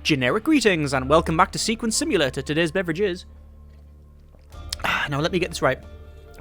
Generic greetings and welcome back to Sequence Simulator. Today's beverage is... Now let me get this right.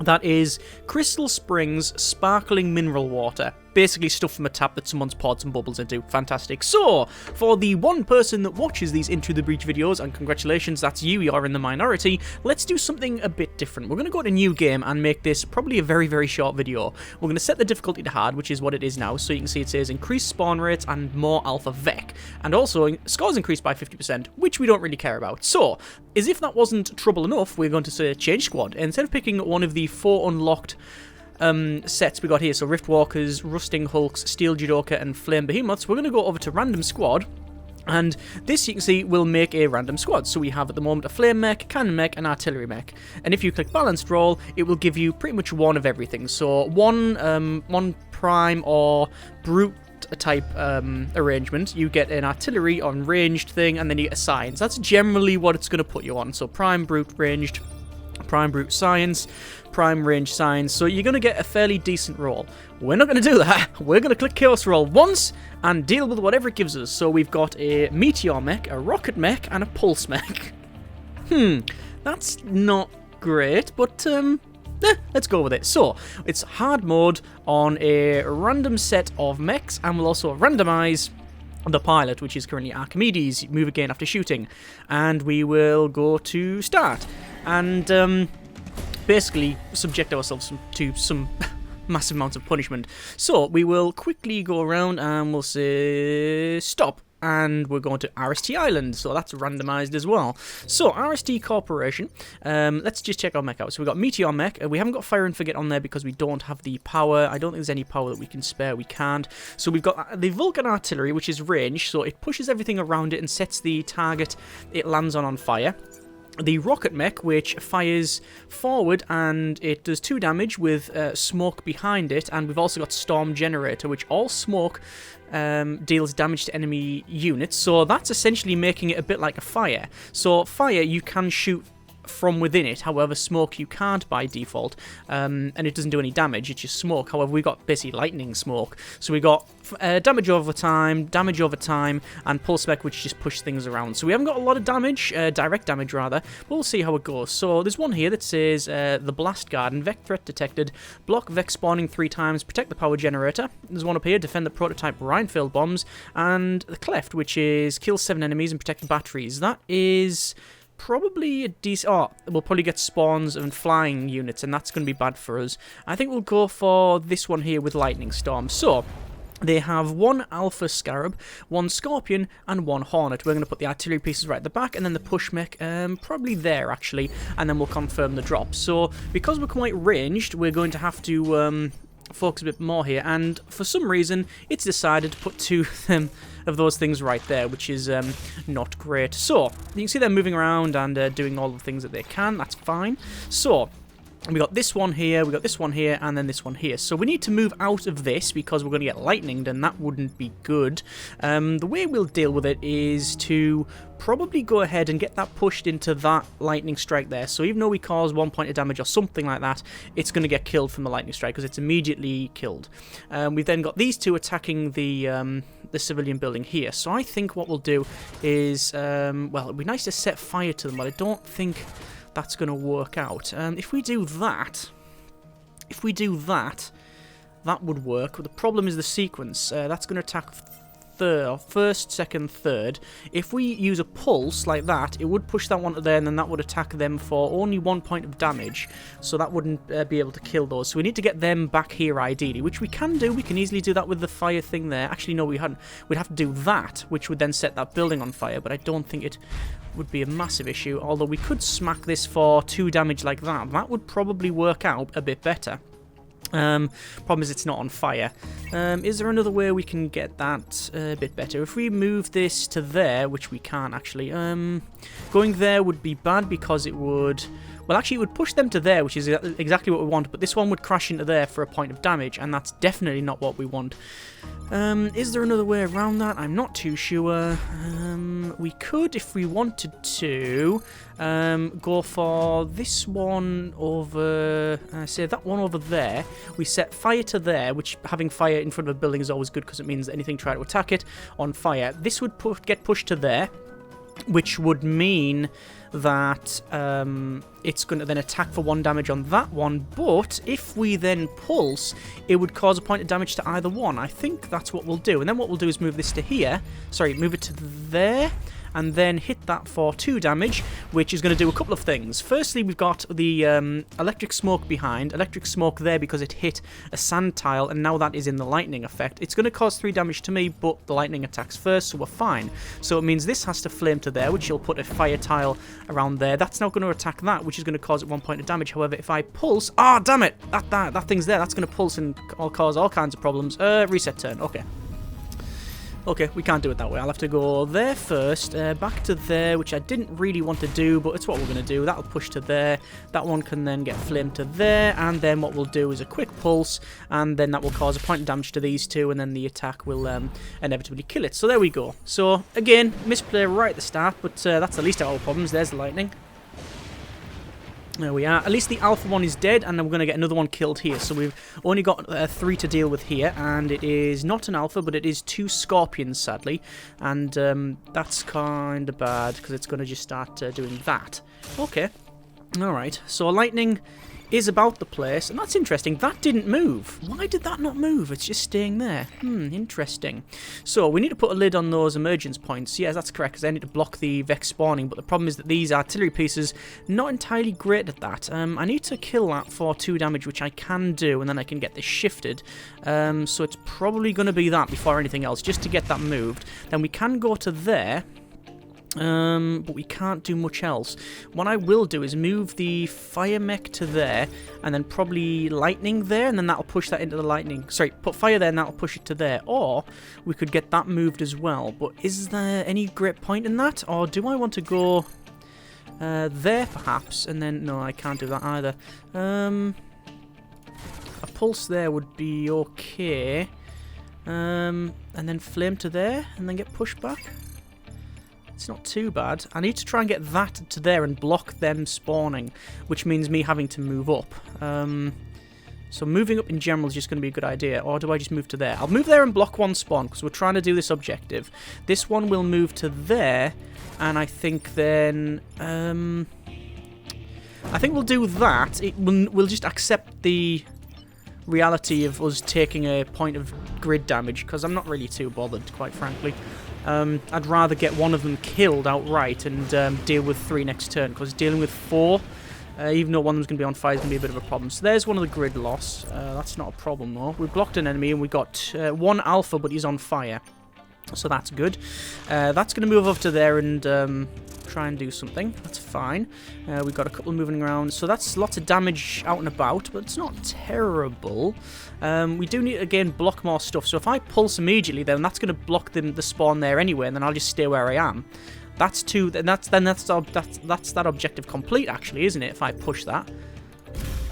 That is Crystal Springs Sparkling Mineral Water. Basically stuff from a tap that someone's poured some bubbles into. Fantastic. So, for the one person that watches these Into the Breach videos, and congratulations, that's you, you're in the minority, let's do something a bit different. We're going to go to new game and make this probably a very, very short video. We're going to set the difficulty to hard, which is what it is now, so you can see it says increased spawn rates and more alpha vec. And also, scores increased by 50%, which we don't really care about. So, as if that wasn't trouble enough, we're going to say change squad. Instead of picking one of the 4 unlocked sets we got here, so Rift Walkers, Rusting Hulks, Steel Judoka, and Flame Behemoths, we're going to go over to Random Squad, and this, you can see, will make a random squad. So we have at the moment a Flame Mech, Cannon Mech, and Artillery Mech, and if you click Balanced Roll, it will give you pretty much one of everything. So one Prime or Brute type arrangement, you get an artillery on ranged thing, and then you get a science. That's generally what it's going to put you on. So Prime, Brute, ranged, Prime, Brute, science, Prime, range, science. So you're going to get a fairly decent roll. We're not going to do that. We're going to click Chaos Roll once and deal with whatever it gives us. So we've got a Meteor Mech, a Rocket Mech, and a Pulse Mech. That's not great, but let's go with it. So, it's hard mode on a random set of mechs, and we'll also randomize the pilot, which is currently Archimedes. Move again after shooting. And we will go to start. And basically subject ourselves to some massive amounts of punishment. So, we will quickly go around and we'll say stop. And we're going to RST Island, so that's randomized as well. So, RST Corporation, let's just check our mech out. So, we've got Meteor Mech, we haven't got Fire and Forget on there because we don't have the power. I don't think there's any power that we can spare, we can't. So, we've got the Vulcan Artillery, which is range, so it pushes everything around it and sets the target it lands on fire. The Rocket Mech, which fires forward and it does 2 damage with smoke behind it, and we've also got Storm Generator, which all smoke deals damage to enemy units, so that's essentially making it a bit like a fire. So fire, you can shoot from within it, however smoke you can't by default, and it doesn't do any damage, it's just smoke. However, we got basically lightning smoke, so we got damage over time, and Pulse Mech, which just push things around. So we haven't got a lot of damage, direct damage rather, but we'll see how it goes. So there's one here that says the Blast Garden, Vec threat detected, block Vec spawning 3 times, protect the power generator. There's one up here, defend the prototype Rhinefield bombs, and the Cleft, which is kill 7 enemies and protect batteries. That is probably a decent... Oh, we'll probably get spawns and flying units, and that's going to be bad for us. I think we'll go for this one here with Lightning Storm. So, they have 1 Alpha Scarab, 1 Scorpion, and 1 Hornet. We're going to put the artillery pieces right at the back, and then the Push Mech, probably there, actually, and then we'll confirm the drop. So, because we're quite ranged, we're going to have to focus a bit more here, and for some reason, it's decided to put 2 of those things right there, which is not great. So, you can see they're moving around and doing all the things that they can. That's fine. So, we got this one here, we got this one here, and then this one here. So we need to move out of this because we're going to get lightninged, and that wouldn't be good. The way we'll deal with it is to probably go ahead and get that pushed into that lightning strike there. So even though we cause 1 point of damage or something like that, it's going to get killed from the lightning strike because it's immediately killed. We've then got these 2 attacking the civilian building here. So I think what we'll do is, well, it'd be nice to set fire to them, but I don't think that's going to work out. If we do that, that would work. But the problem is the sequence. That's going to attack first, second, third. If we use a pulse like that, it would push that one to there, and then that would attack them for only 1 point of damage. So that wouldn't be able to kill those. So we need to get them back here ideally, which we can do. We can easily do that with the fire thing there. Actually, no, we hadn't. We'd have to do that, which would then set that building on fire, but I don't think it would be a massive issue. Although we could smack this for 2 damage like that. That would probably work out a bit better. Problem is it's not on fire. Is there another way we can get that a bit better? If we move this to there, which we can't actually, going there would be bad because it would... Well, actually, it would push them to there, which is exactly what we want, but this one would crash into there for a point of damage, and that's definitely not what we want. Is there another way around that? I'm not too sure. We could, if we wanted to, go for this one over, say that one over there. We set fire to there, which having fire in front of a building is always good because it means that anything trying to attack it on fire. This would get pushed to there. which would mean that it's going to then attack for 1 damage on that one, but if we then pulse, it would cause a point of damage to either one. I think that's what we'll do, and then what we'll do is move this to here, sorry, move it to there, and then hit that for 2 damage, which is going to do a couple of things. Firstly, we've got the electric smoke behind, electric smoke there because it hit a sand tile, and now that is in the lightning effect. It's going to cause 3 damage to me, but the lightning attacks first, so we're fine. So it means this has to flame to there, which will put a fire tile around there. That's now going to attack that, which is going to cause it 1 point of damage. However, if I pulse... Ah, damn it! That thing's there. That's going to pulse and cause all kinds of problems. Reset turn. Okay. Okay, we can't do it that way. I'll have to go there first, back to there, which I didn't really want to do, but it's what we're going to do. That'll push to there. That one can then get flamed to there, and then what we'll do is a quick pulse, and then that will cause a point of damage to these two, and then the attack will inevitably kill it. So there we go. So, again, misplay right at the start, but that's the least of our problems. There's the lightning. There we are. At least the alpha one is dead, and then we're going to get another one killed here. So we've only got 3 to deal with here, and it is not an alpha, but it is 2 scorpions, sadly. And that's kind of bad, because it's going to just start doing that. Okay. Alright, so lightning is about the place, and that's interesting. That didn't move. Why did that not move? It's just staying there. Interesting. So we need to put a lid on those emergence points. Yes, that's correct, because I need to block the Vex spawning, but the problem is that these artillery pieces not entirely great at that. I need to kill that for 2 damage, which I can do, and then I can get this shifted. So it's probably going to be that before anything else, just to get that moved. Then we can go to there. But we can't do much else. What I will do is move the fire mech to there, and then probably lightning there, and then that'll push that into the lightning. Sorry, put fire there, and that'll push it to there. Or we could get that moved as well. But is there any great point in that? Or do I want to go there, perhaps? And then, no, I can't do that either. A pulse there would be okay. And then flame to there, and then get pushed back. It's not too bad. I need to try and get that to there and block them spawning, which means me having to move up. So moving up in general is just going to be a good idea. Or do I just move to there? I'll move there and block one spawn, because we're trying to do this objective. This one will move to there, and I think then... I think we'll do that. We'll just accept the reality of us taking a point of grid damage, because I'm not really too bothered, quite frankly. I'd rather get one of them killed outright and deal with 3 next turn, because dealing with 4, even though one of them's going to be on fire, is going to be a bit of a problem. So there's one of the grid loss. That's not a problem, though. We blocked an enemy, and we got 1 alpha, but he's on fire. So that's good. That's going to move over to there and try and do something. That's fine. We've got a couple moving around. So that's lots of damage out and about, but it's not terrible. We do need to, again, block more stuff. So if I pulse immediately, then that's going to block the spawn there anyway, and then I'll just stay where I am. That's that objective complete, actually, isn't it, if I push that?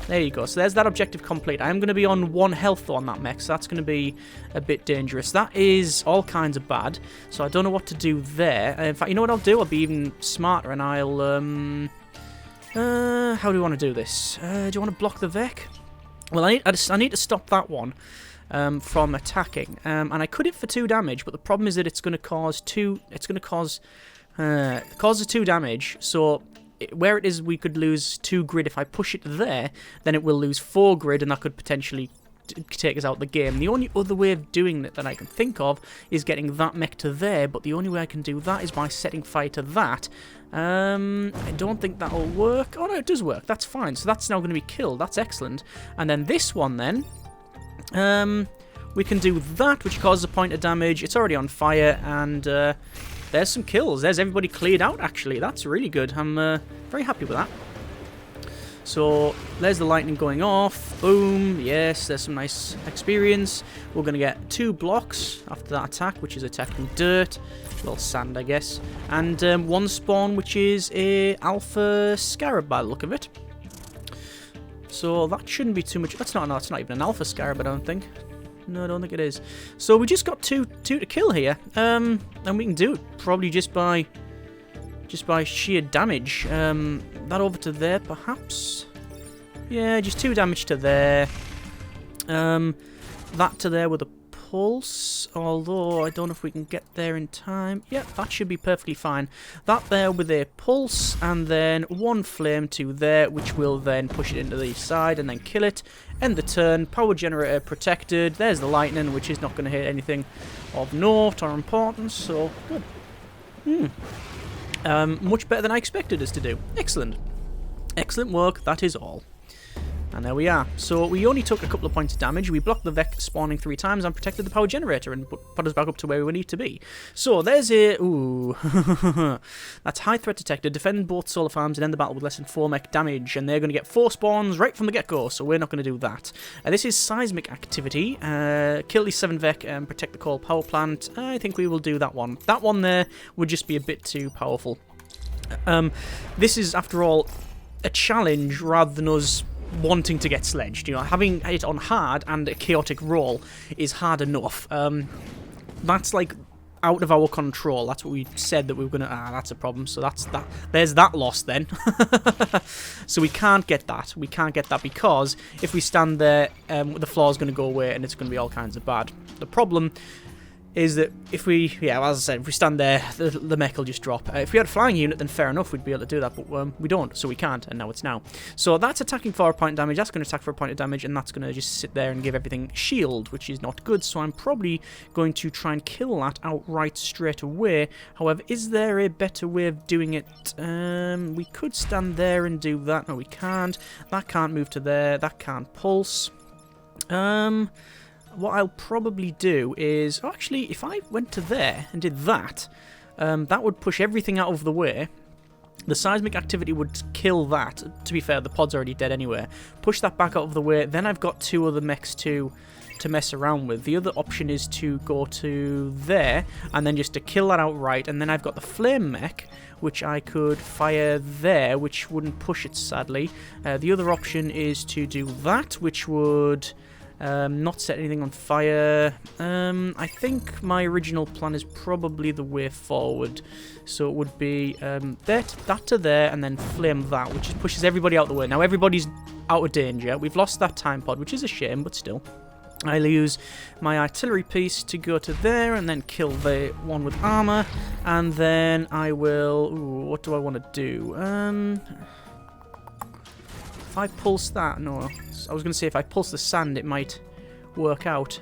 There you go. So there's that objective complete. I am going to be on 1 health on that mech, so that's going to be a bit dangerous. That is all kinds of bad, so I don't know what to do there. In fact, you know what I'll do? I'll be even smarter, and I'll... how do we want to do this? Do you want to block the Vec? Well, I need to stop that one from attacking, and I could hit for 2 damage, but the problem is that it's going to cause 2... It's going to cause... causes 2 damage, so... Where it is we could lose 2 grid, if I push it there, then it will lose 4 grid, and that could potentially take us out the game. The only other way of doing it that I can think of is getting that mech to there, but the only way I can do that is by setting fire to that. I don't think that'll work. Oh no, it does work. That's fine. So that's now going to be killed. That's excellent. And then this one then, we can do that, which causes a point of damage. It's already on fire, and there's some kills. There's everybody cleared out, actually. That's really good. I'm very happy with that. So, there's the lightning going off. Boom. Yes, there's some nice experience. We're going to get 2 blocks after that attack, which is attacking dirt. A little sand, I guess. And 1 spawn, which is a alpha scarab by the look of it. So, that shouldn't be too much. That's not even an alpha scarab, I don't think. No, I don't think it is. So we just got two to kill here, and we can do it probably just by sheer damage. That over to there, perhaps. Yeah, just 2 damage to there. That to there with a pulse, although I don't know if we can get there in time. Yeah, that should be perfectly fine. That there with a pulse, and then one flame to there, which will then push it into the side and then kill it. End the turn, power generator protected. There's the lightning, which is not going to hit anything of note or importance, so good. Much better than I expected us to do. Excellent. Excellent work, that is all. And there we are. So we only took a couple of points of damage. We blocked the Vec spawning 3 times and protected the power generator and put us back up to where we need to be. So there's a... Ooh. That's high threat detected. Defend both solar farms and end the battle with less than 4 mech damage. And they're going to get 4 spawns right from the get-go, so we're not going to do that. This is seismic activity. Kill these 7 Vec and protect the coal power plant. I think we will do that one. That one there would just be a bit too powerful. This is, after all, a challenge rather than us wanting to get sledged. You know, having it on hard and a chaotic roll is hard enough. That's like out of our control. That's what we said that we were gonna. That's a problem. So that's that. There's that loss then. So we can't get that. We can't get that because if we stand there, the floor is going to go away and it's going to be all kinds of bad. The problem is that if we, as I said, if we stand there, the mech will just drop. If we had a flying unit, then fair enough, we'd be able to do that, but we don't, so we can't, and now it's now. So that's attacking for a point of damage, that's going to attack for a point of damage, and that's going to just sit there and give everything shield, which is not good, so I'm probably going to try and kill that outright straight away. However, is there a better way of doing it? We could stand there and do that. No, we can't. That can't move to there. That can't pulse. What I'll probably do is... Oh, actually, if I went to there and did that, that would push everything out of the way. The seismic activity would kill that. To be fair, the pod's already dead anyway. Push that back out of the way. Then I've got 2 other mechs to mess around with. The other option is to go to there and then just to kill that outright. And then I've got the flame mech, which I could fire there, which wouldn't push it, sadly. The other option is to do that, which would... not set anything on fire. I think my original plan is probably the way forward. So it would be that to there and then flame that, which just pushes everybody out the way. Now everybody's out of danger. We've lost that time pod, which is a shame, but still. I'll use my artillery piece to go to there and then kill the one with armor. And then I will... Ooh, what do I want to do? If I pulse that... No, I was going to say if I pulse the sand, it might work out.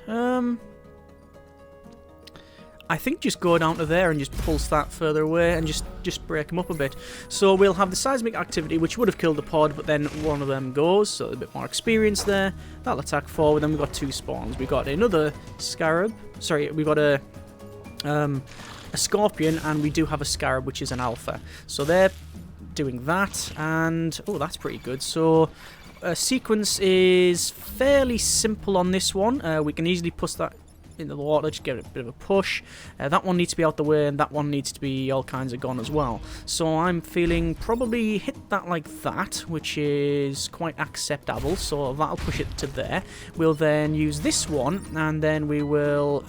I think just go down to there and just pulse that further away and just break them up a bit. So we'll have the seismic activity, which would have killed the pod, but then one of them goes, so a bit more experience there. That'll attack forward. Then we've got 2 spawns. We've got another scarab. Sorry, we've got a scorpion, and we do have a scarab, which is an alpha. So they're doing that, and oh, that's pretty good. So sequence is fairly simple on this one. We can easily push that into the water, just give it a bit of a push. That one needs to be out the way, and that one needs to be all kinds of gone as well. So I'm feeling probably hit that like that, which is quite acceptable. So that'll push it to there. We'll then use this one, and then we will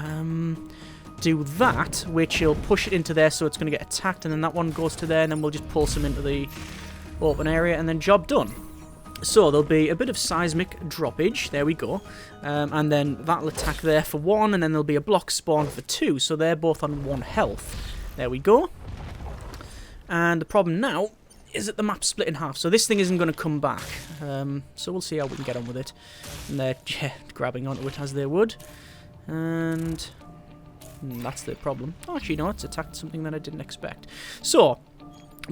do that, which will push it into there, so it's going to get attacked, and then that one goes to there, and then we'll just pulse them into the open area, and then job done. So there'll be a bit of seismic droppage, there we go, and then that'll attack there for 1, and then there'll be a block spawn for 2, so they're both on 1 health. There we go. And the problem now is that the map's split in half, so this thing isn't going to come back. So we'll see how we can get on with it. And they're grabbing onto it as they would. And that's the problem. Oh, actually, no, it's attacked something that I didn't expect. So,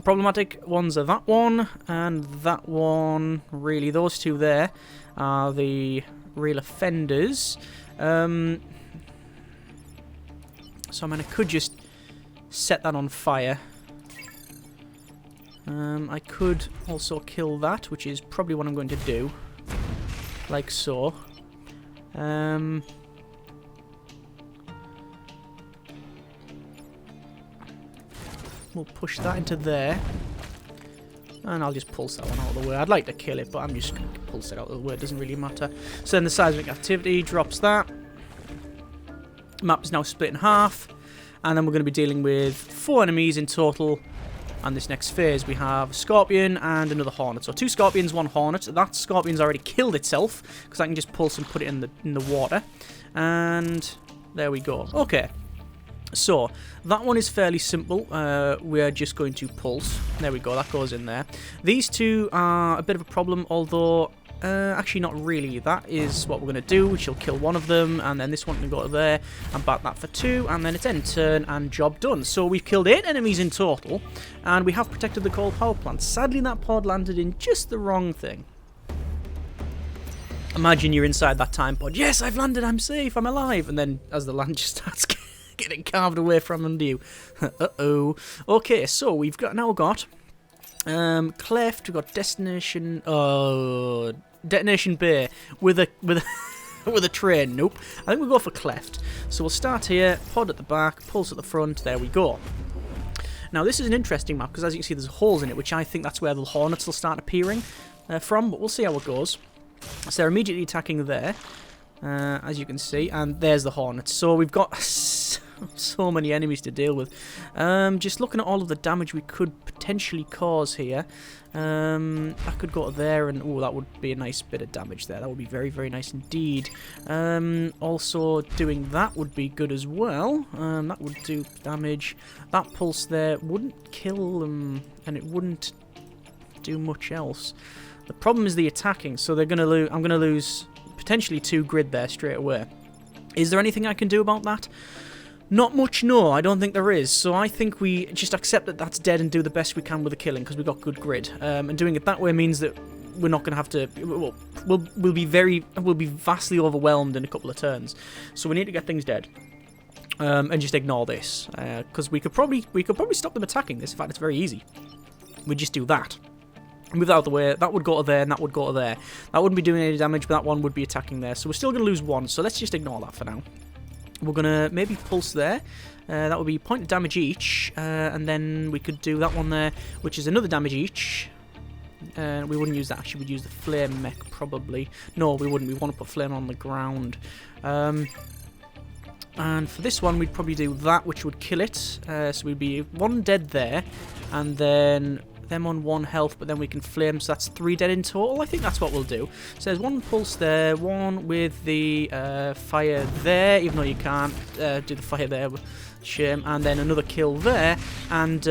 problematic ones are that one and that one. Really, those 2 there are the real offenders. So, I mean, I could just set that on fire. I could also kill that, which is probably what I'm going to do. Like so. We'll push that into there. And I'll just pulse that one out of the way. I'd like to kill it, but I'm just going to pulse it out of the way. It doesn't really matter. So then the seismic activity drops that. Map is now split in half. And then we're going to be dealing with 4 enemies in total. And this next phase we have a scorpion and another hornet. So 2 scorpions, 1 hornet. That scorpion's already killed itself, because I can just pulse and put it in the water. And There we go. Okay. So, that one is fairly simple. We're just going to pulse. There we go, that goes in there. These two are a bit of a problem, although... actually, not really. That is what we're going to do. We shall kill one of them, and then this one can go to there, and bat that for 2, and then it's end turn, and job done. So we've killed 8 enemies in total, and we have protected the coal power plant. Sadly, that pod landed in just the wrong thing. Imagine you're inside that time pod. Yes, I've landed, I'm safe, I'm alive. And then, as the land just starts getting carved away from under you. Uh-oh. Okay, so we've now got... cleft, we've got destination... Detonation Bay with a with a train. Nope. I think we'll go for cleft. So we'll start here, pod at the back, pulse at the front. There we go. Now this is an interesting map because as you can see there's holes in it, which I think that's where the hornets will start appearing from, but we'll see how it goes. So they're immediately attacking there, as you can see, and there's the hornets. So we've got so many enemies to deal with. Just looking at all of the damage we could potentially cause here. That could go to there, and oh, that would be a nice bit of damage there. That would be very, very nice indeed. Also, doing that would be good as well. That would do damage. That pulse there wouldn't kill them, and it wouldn't do much else. The problem is the attacking, so they're gonna lose. I'm gonna lose potentially 2 grid there straight away. Is there anything I can do about that? Not much, no, I don't think there is. So I think we just accept that that's dead and do the best we can with the killing because we've got good grid. And doing it that way means that we're not going to have to. We'll be vastly overwhelmed in a couple of turns. So we need to get things dead. And just ignore this because we could probably stop them attacking this. In fact, it's very easy. We just do that. Move that out of the way. That would go to there, and that would go to there. That wouldn't be doing any damage, but that one would be attacking there. So we're still going to lose 1. So let's just ignore that for now. We're going to maybe pulse there. That would be point of damage each. And then we could do that one there, which is another damage each. We wouldn't use that. Actually, we'd use the flame mech, probably. No, we wouldn't. We want to put flame on the ground. And for this one, we'd probably do that, which would kill it. So we'd be 1 dead there. And then... them on 1 health, but then we can flame, so that's 3 dead in total. I think that's what we'll do. So there's 1 pulse there, 1 with the fire there, even though you can't do the fire there, shame, and then another kill there, and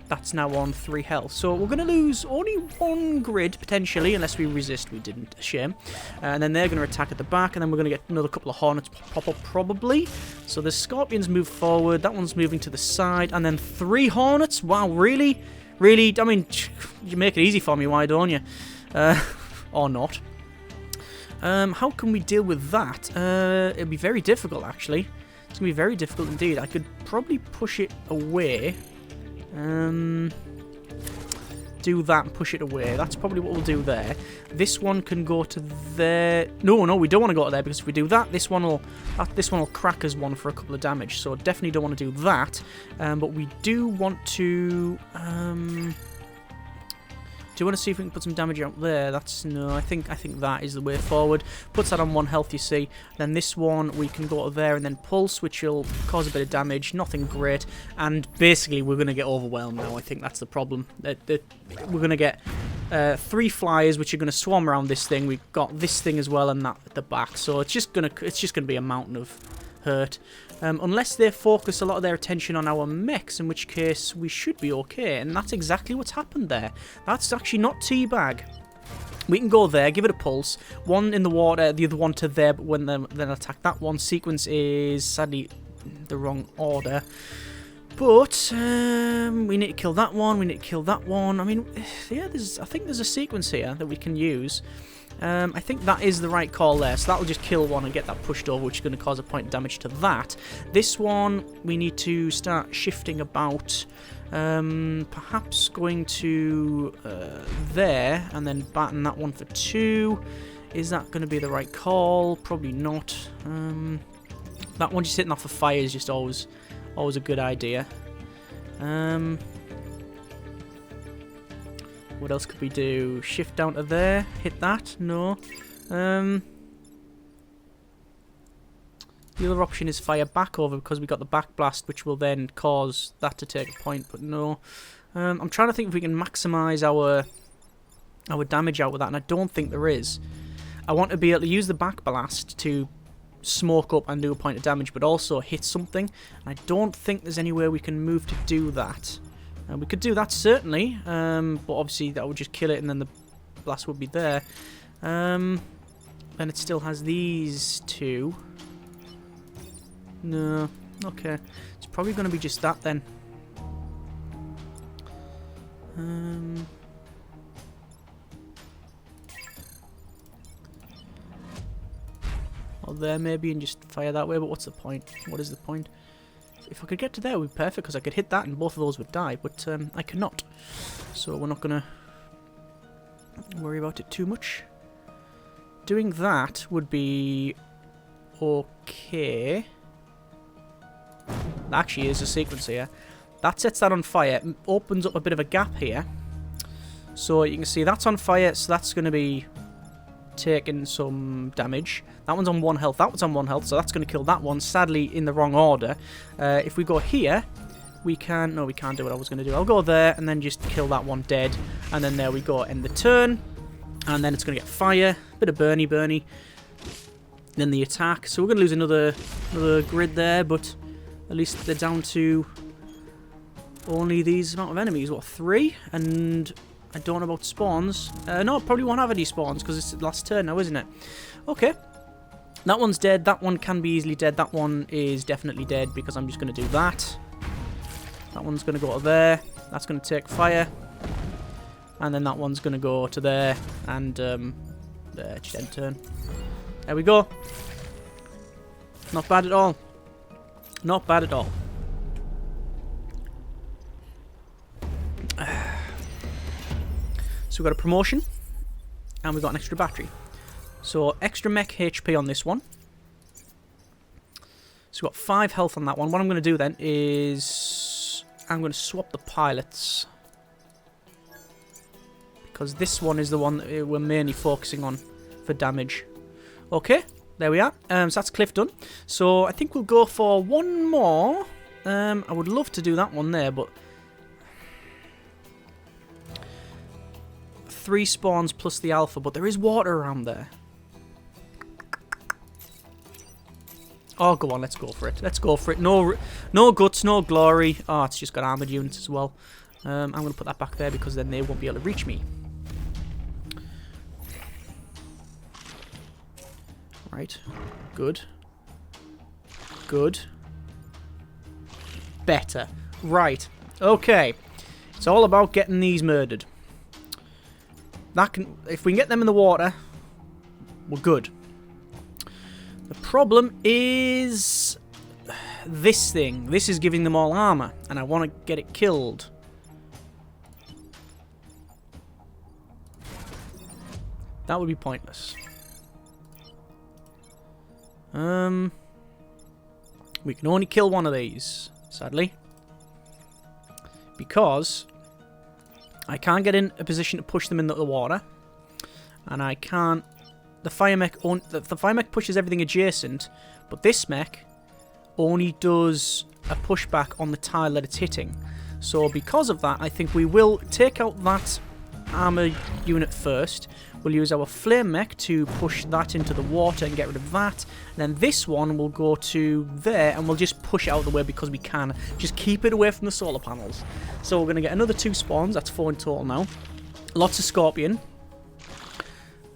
that's now on 3 health. So we're going to lose only 1 grid, potentially, unless we resist. We didn't, shame. And then they're going to attack at the back, and then we're going to get another couple of hornets pop up, probably. So the scorpions move forward, that one's moving to the side, and then 3 hornets? Wow, really? Really? I mean, you make it easy for me, why don't you? Or not. How can we deal with that? It'll be very difficult, actually. It's going to be very difficult indeed. I could probably push it away. Do that and push it away. That's probably what we'll do there. This one can go to there. No, we don't want to go to there because if we do that, this one will crack as 1 for a couple of damage. So definitely don't want to do that. But we do want to. Do you want to see if we can put some damage out there? That's no. I think that is the way forward. Puts that on 1 health, you see. Then this one we can go to there and then pulse, which will cause a bit of damage. Nothing great. And basically we're going to get overwhelmed now. I think that's the problem. We're going to get 3 flyers, which are going to swarm around this thing. We've got this thing as well, and that at the back. So it's just going to be a mountain of hurt. Unless they focus a lot of their attention on our mechs, in which case we should be okay. And that's exactly what's happened there. That's actually not teabag. We can go there, give it a pulse. 1 in the water, the other one to there, but when then attack that one. Sequence is sadly the wrong order. But we need to kill that one, we need to kill that one. I mean, yeah, I think there's a sequence here that we can use. I think that is the right call there, so that'll just kill 1 and get that pushed over, which is going to cause a point of damage to that. This one, we need to start shifting about, perhaps going to there, and then batten that one for 2. Is that going to be the right call? Probably not. That one just hitting off the fire is just always a good idea. What else could we do? Shift down to there. Hit that? No. The other option is fire back over because we got the back blast, which will then cause that to take a point, but no. I'm trying to think if we can maximise our damage out with that, and I don't think there is. I want to be able to use the back blast to smoke up and do a point of damage, but also hit something. And I don't think there's anywhere we can move to do that. We could do that, certainly, but obviously that would just kill it, and then the blast would be there. And it still has these two. No, okay. It's probably going to be just that, then. Or there, maybe, and just fire that way, but what's the point? What is the point? If I could get to there, it would be perfect, because I could hit that and both of those would die, but I cannot. So we're not going to worry about it too much. Doing that would be okay. Actually, is a sequence here. That sets that on fire. It opens up a bit of a gap here. So you can see that's on fire, so that's going to be taking some damage. That one's on 1 health, that one's on 1 health, so that's going to kill that one, sadly in the wrong order. If we go here, we can... No, we can't do what I was going to do. I'll go there and then just kill that one dead. And then there we go, end the turn. And then it's going to get fire. Bit of burny. Then the attack. So we're going to lose another grid there, but at least they're down to only these amount of enemies. What, 3? And I don't know about spawns. No, probably won't have any spawns because it's the last turn now, isn't it? Okay. That one's dead. That one can be easily dead. That one is definitely dead because I'm just going to do that. That one's going to go to there. That's going to take fire. And then that one's going to go to there. And there, just end turn. There we go. Not bad at all. Not bad at all. So we've got a promotion. And we've got an extra battery. So extra mech HP on this one. So we've got 5 health on that one. What I'm going to do then is I'm going to swap the pilots. Because this one is the one that we're mainly focusing on for damage. Okay, there we are. So that's Cliff done. So I think we'll go for one more. I would love to do that one there, but 3 spawns plus the alpha, but there is water around there. Oh, go on, let's go for it. Let's go for it. No guts, no glory. Oh, it's just got armored units as well. I'm going to put that back there because then they won't be able to reach me. Right. Good. Good. Better. Right. Okay. It's all about getting these murdered. That can, if we can get them in the water, we're good. The problem is this thing. This is giving them all armor, and I want to get it killed. That would be pointless. We can only kill one of these, sadly. Because I can't get in a position to push them into the water. And I can't... The fire mech pushes everything adjacent, but this mech only does a pushback on the tile that it's hitting. So because of that, I think we will take out that armor unit first. We'll use our flame mech to push that into the water and get rid of that. And then this one will go to there, and we'll just push it out of the way because we can. Just keep it away from the solar panels. So we're going to get another 2 spawns. That's 4 in total now. Lots of scorpion.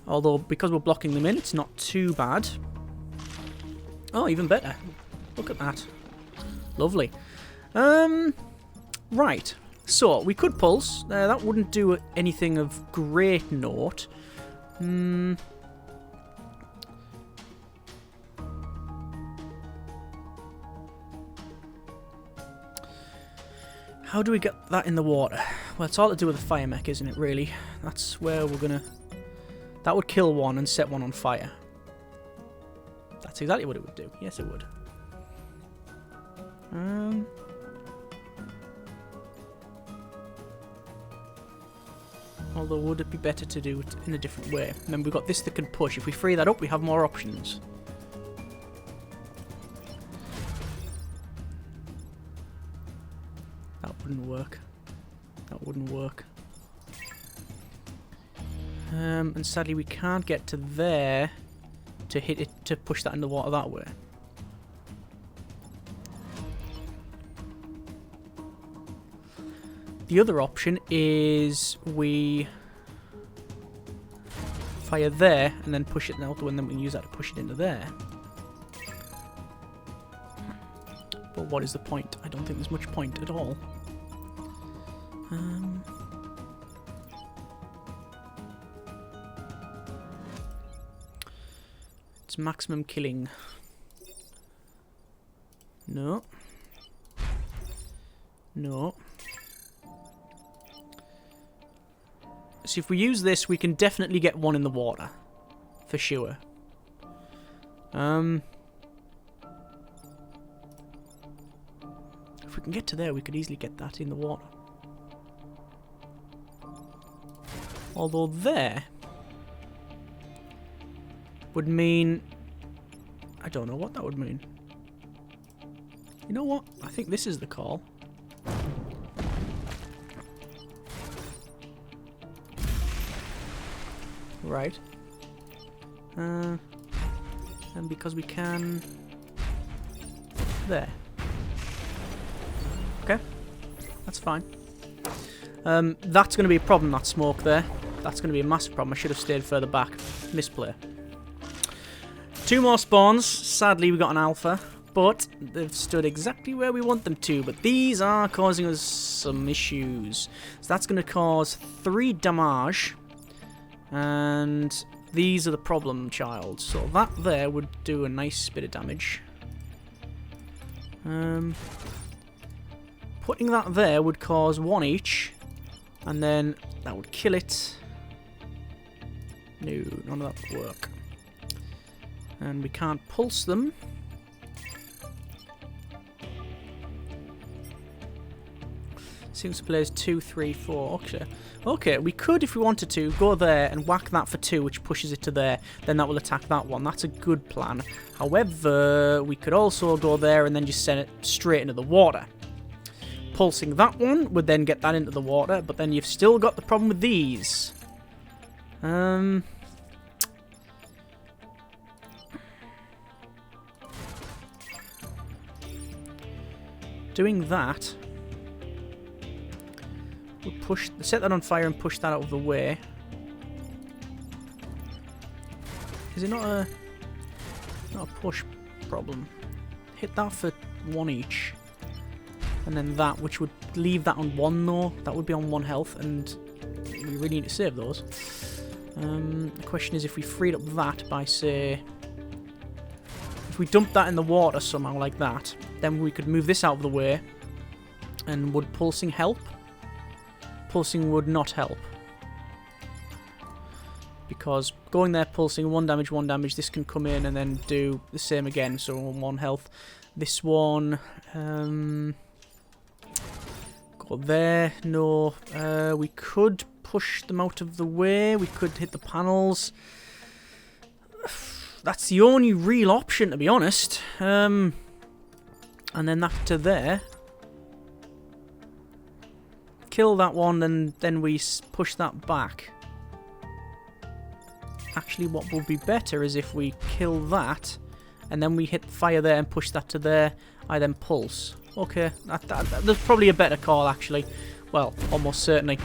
Although, because we're blocking them in, it's not too bad. Oh, even better. Look at that. Lovely. Right. So, we could pulse. That wouldn't do anything of great note. How do we get that in the water? Well, it's all to do with the fire mech, isn't it, really? That's where we're gonna... That would kill one and set one on fire. That's exactly what it would do. Yes, it would. Although, would it be better to do it in a different way? And then we've got this that can push. If we free that up, we have more options. That wouldn't work. That wouldn't work. And sadly, we can't get to there to hit it, to push that in the water that way. The other option is we fire there and then push it out the way, and then we can use that to push it into there. But what is the point? I don't think there's much point at all. It's maximum killing. No. No. So if we use this, we can definitely get one in the water. For sure. If we can get to there, we could easily get that in the water. Although there would mean... I don't know what that would mean. You know what? I think this is the call. Right. And because we can... There. Okay. That's fine. That's going to be a problem, that smoke there. That's going to be a massive problem. I should have stayed further back. Misplay. 2 more spawns. Sadly, we got an alpha. But they've stood exactly where we want them to. But these are causing us some issues. So that's going to cause 3 damage. And these are the problem child. So that there would do a nice bit of damage. Putting that there would cause 1 each. And then that would kill it. No, none of that would work. And we can't pulse them. Seems to play as 2, 3, 4. Okay. Okay, we could, if we wanted to, go there and whack that for 2, which pushes it to there. Then that will attack that one. That's a good plan. However, we could also go there and then just send it straight into the water. Pulsing that one would then get that into the water, but then you've still got the problem with these. Doing that would push, set that on fire and push that out of the way. Is it not a push problem? Hit that for 1 each. And then that, which would leave that on 1 though. That would be on 1 health, and we really need to save those. The question is if we freed up that by, say... If we dumped that in the water somehow like that, then we could move this out of the way. And would pulsing help? Pulsing would not help. Because going there, pulsing, 1 damage, 1 damage, this can come in and then do the same again, so on 1 health. This one... Go there, no. We could push them out of the way, we could hit the panels. That's the only real option, to be honest. And then that to there. Kill that one, and then we push that back. Actually, what would be better is if we kill that, and then we hit fire there and push that to there. I then pulse. Okay, that's probably a better call, actually. Well, almost certainly.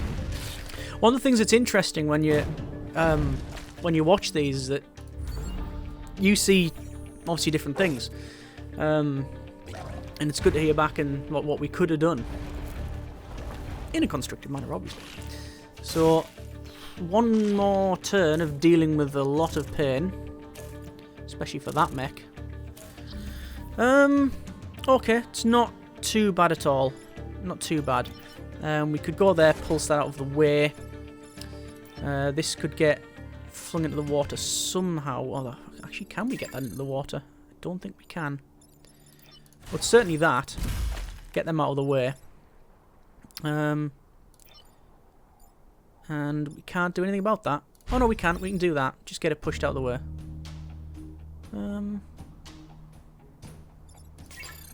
One of the things that's interesting when you watch these is that you see obviously different things, and it's good to hear back and what we could have done in a constructive manner, obviously. So, 1 more turn of dealing with a lot of pain, especially for that mech. Okay, it's not too bad at all. Not too bad. We could go there, pulse that out of the way. This could get flung into the water somehow. Oh, actually, can we get that into the water? I don't think we can. But certainly that. Get them out of the way. And we can't do anything about that. Oh no, we can. We can do that. Just get it pushed out of the way.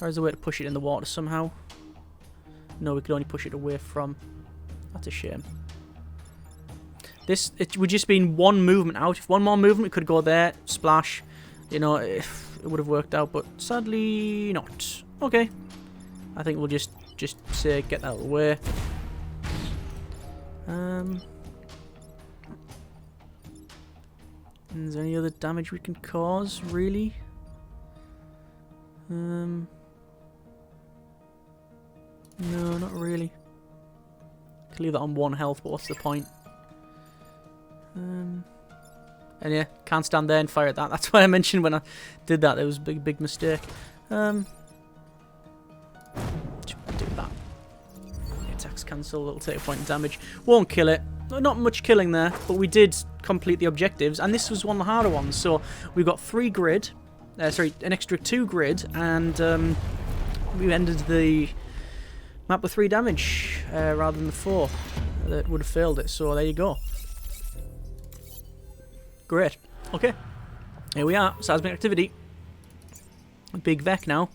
Or is there a way to push it in the water somehow? No, we could only push it away from. That's a shame. It would just be 1 movement out. If 1 more movement, we could go there, splash, You know, if it would have worked out, but sadly not. Okay. I think we'll just say get that out of the way. Is there any other damage we can cause, really? No, not really. Can leave that on 1 health, but what's the point? And yeah, can't stand there and fire at that. That's why I mentioned when I did that, there was a big mistake. Just do that. The attacks cancel, it'll take a point of damage. Won't kill it. Not much killing there, but we did complete the objectives, and this was one of the harder ones. So we've got 3 grid, sorry, an extra 2 grid, and we ended the map with 3 damage rather than the 4 that would have failed it. So there you go. Great. Okay. Here we are. Seismic activity. Big Vec now.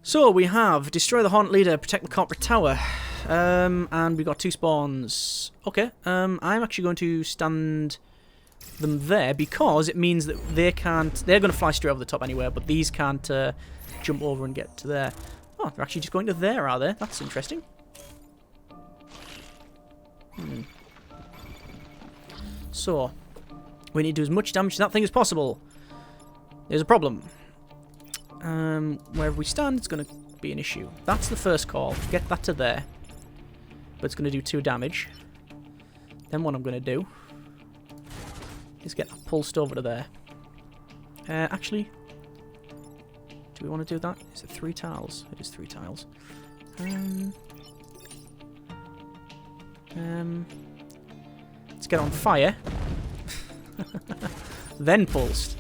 So we have destroy the Haunted Leader, protect the corporate tower. And we got 2 spawns. Okay. I'm actually going to stand them there because it means that they can't. They're going to fly straight over the top anywhere, but these can't jump over and get to there. Oh, they're actually just going to there, are they? That's interesting. So, we need to do as much damage to that thing as possible. There's a problem. Wherever we stand, it's going to be an issue. That's the first call. Get that to there. But it's going to do 2 damage. Then what I'm going to do is get that pulsed over to there. Actually, do we want to do that? Is it 3 tiles? It is 3 tiles. Let's get on fire. Then pulsed.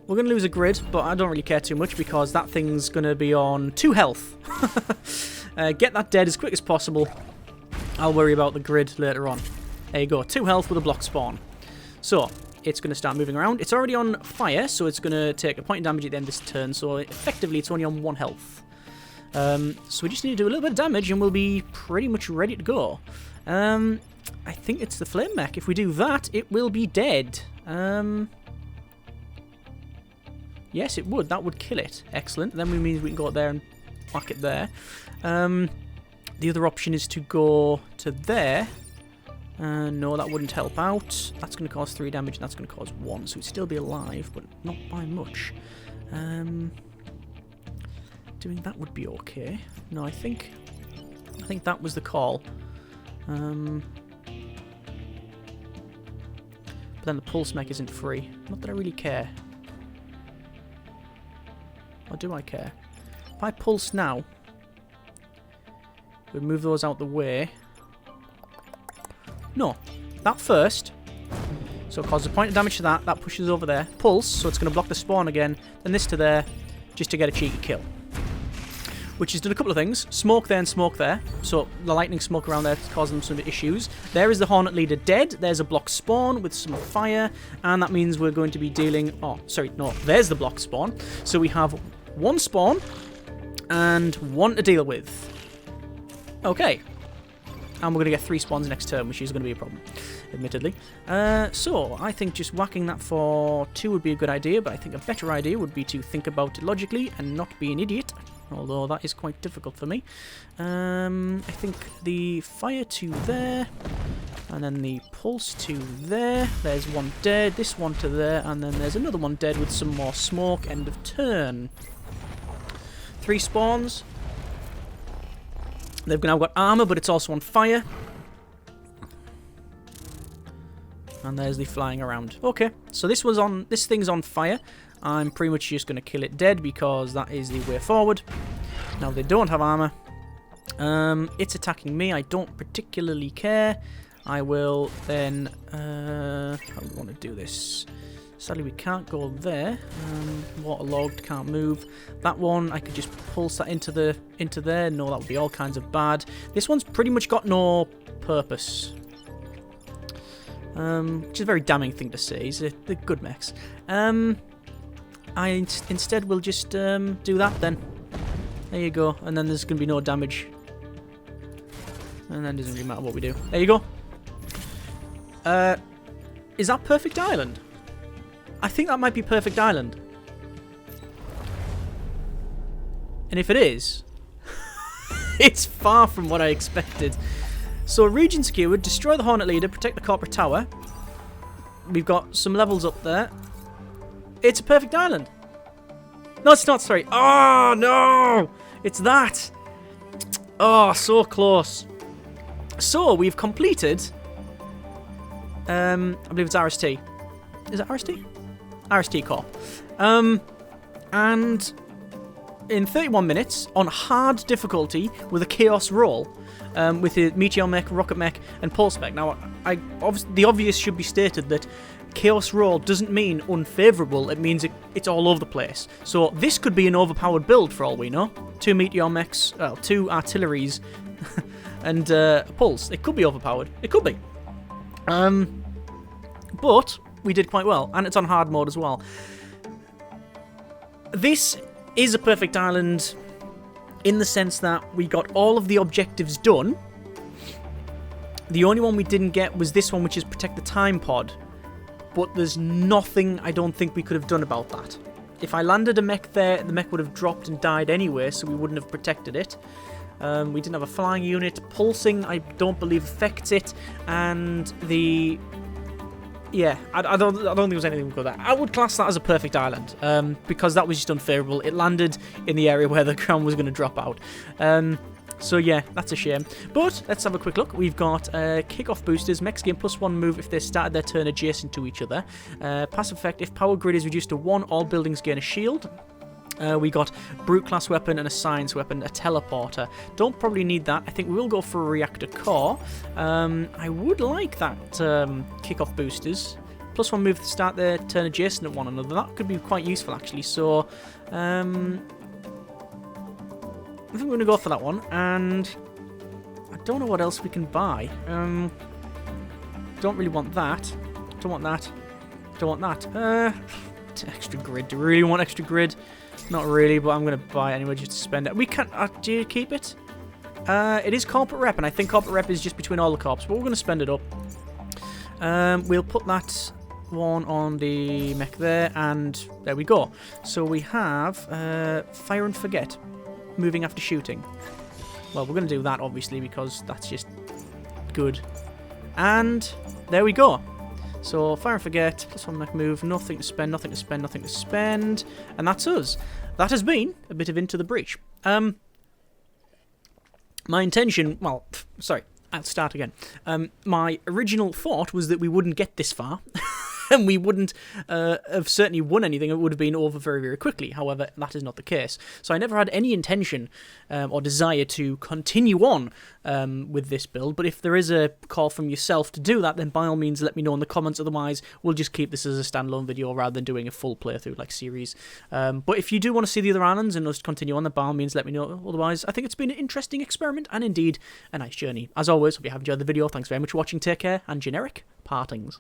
We're going to lose a grid, but I don't really care too much because that thing's going to be on 2 health. Get that dead as quick as possible. I'll worry about the grid later on. There you go, 2 health with a block spawn. So, it's going to start moving around. It's already on fire, so it's going to take a point of damage at the end of this turn. So, effectively, it's only on 1 health. So, we just need to do a little bit of damage and we'll be pretty much ready to go. I think it's the flame mech. If we do that, it will be dead. Yes, it would. That would kill it. Excellent. Then we means we can go up there and whack it there. The other option is to go to there. No, that wouldn't help out. That's going to cause 3 damage, and that's going to cause 1. So it'd still be alive, but not by much. Doing that would be okay. No, I think that was the call. But then the pulse mech isn't free. Not that I really care. Or do I care? If I pulse now, we move those out the way. No, that first. So it causes a point of damage to that. That pushes over there. Pulse, so it's going to block the spawn again. Then this to there, just to get a cheeky kill. Which has done a couple of things. Smoke there and smoke there. So the lightning smoke around there is causing them some issues. There is the Hornet Leader dead. There's a block spawn with some fire. And that means we're going to be dealing... Oh, sorry, no. There's the block spawn. So we have 1 spawn and 1 to deal with. Okay. And we're going to get 3 spawns next turn, which is going to be a problem, admittedly. So, I think just whacking that for 2 would be a good idea, but I think a better idea would be to think about it logically and not be an idiot, although that is quite difficult for me. I think the fire to there, and then the pulse to there. There's 1 dead, this 1 to there, and then there's another 1 dead with some more smoke. End of turn. 3 spawns. They've now got armor, but it's also on fire. And there's the flying around. Okay, so this thing's on fire. I'm pretty much just going to kill it dead because that is the way forward. Now they don't have armor. It's attacking me. I don't particularly care. I will then... how do we want to do this? Sadly, we can't go there. Waterlogged, can't move. That one, I could just pulse that into there. No, that would be all kinds of bad. This one's pretty much got no purpose. Which is a very damning thing to say. They're good mechs. Instead will just do that then. There you go. And then there's going to be no damage. And then it doesn't really matter what we do. There you go. Is that Perfect Island? I think that might be Perfect Island. And if it is, it's far from what I expected. So, region secured, destroy the Hornet Leader, protect the Corporate Tower. We've got some levels up there. It's a Perfect Island. No, it's not, sorry. Oh, no! It's that. Oh, so close. So, we've completed... I believe it's RST. Is it RST? RST Corp. And in 31 minutes, on hard difficulty, with a Chaos roll, with the Meteor Mech, Rocket Mech, and Pulse Mech. Now, the obvious should be stated that Chaos roll doesn't mean unfavourable, it means it's all over the place. So this could be an overpowered build for all we know. 2 Meteor Mechs, well, 2 artilleries, and a Pulse. It could be overpowered. It could be. But we did quite well, and it's on hard mode as well. This is a Perfect Island in the sense that we got all of the objectives done. The only one we didn't get was this one, which is Protect the Time Pod. But there's nothing I don't think we could have done about that. If I landed a mech there, the mech would have dropped and died anyway, so we wouldn't have protected it. We didn't have a flying unit. Pulsing, I don't believe, affects it. And the... Yeah, I don't think there was anything we could do there. I would class that as a Perfect Island, because that was just unfavourable. It landed in the area where the ground was going to drop out. So yeah, that's a shame. But let's have a quick look. We've got kick-off boosters. Mechs gain +1 move if they started their turn adjacent to each other. Passive effect, if power grid is reduced to 1, all buildings gain a shield. We got Brute class weapon and a science weapon, a teleporter. Don't probably need that. I think we'll go for a reactor core. I would like that kick-off boosters. +1 move to start their turn adjacent at one another. That could be quite useful actually. So I think we're going to go for that one. And I don't know what else we can buy. Don't really want that. Don't want that. Don't want that. Extra grid. Do we really want extra grid? Not really, but I'm going to buy it anyway just to spend it. We can't... do you keep it? It is corporate rep, and I think corporate rep is just between all the corps, but we're going to spend it up. We'll put that one on the mech there, and there we go. So we have fire and forget, moving after shooting. Well, we're going to do that, obviously, because that's just good. And there we go. So, fire and forget, +1 mech move, nothing to spend, nothing to spend, nothing to spend. And that's us. That has been a bit of Into the Breach. My intention, well, sorry, I'll start again. My original thought was that we wouldn't get this far. And we wouldn't have certainly won anything. It would have been over very, very quickly. However, that is not the case. So I never had any intention or desire to continue on with this build. But if there is a call from yourself to do that, then by all means let me know in the comments. Otherwise, we'll just keep this as a standalone video rather than doing a full playthrough like series. But if you do want to see the other islands and us continue on, then by all means let me know. Otherwise, I think it's been an interesting experiment and indeed a nice journey. As always, hope you have enjoyed the video. Thanks very much for watching. Take care and generic partings.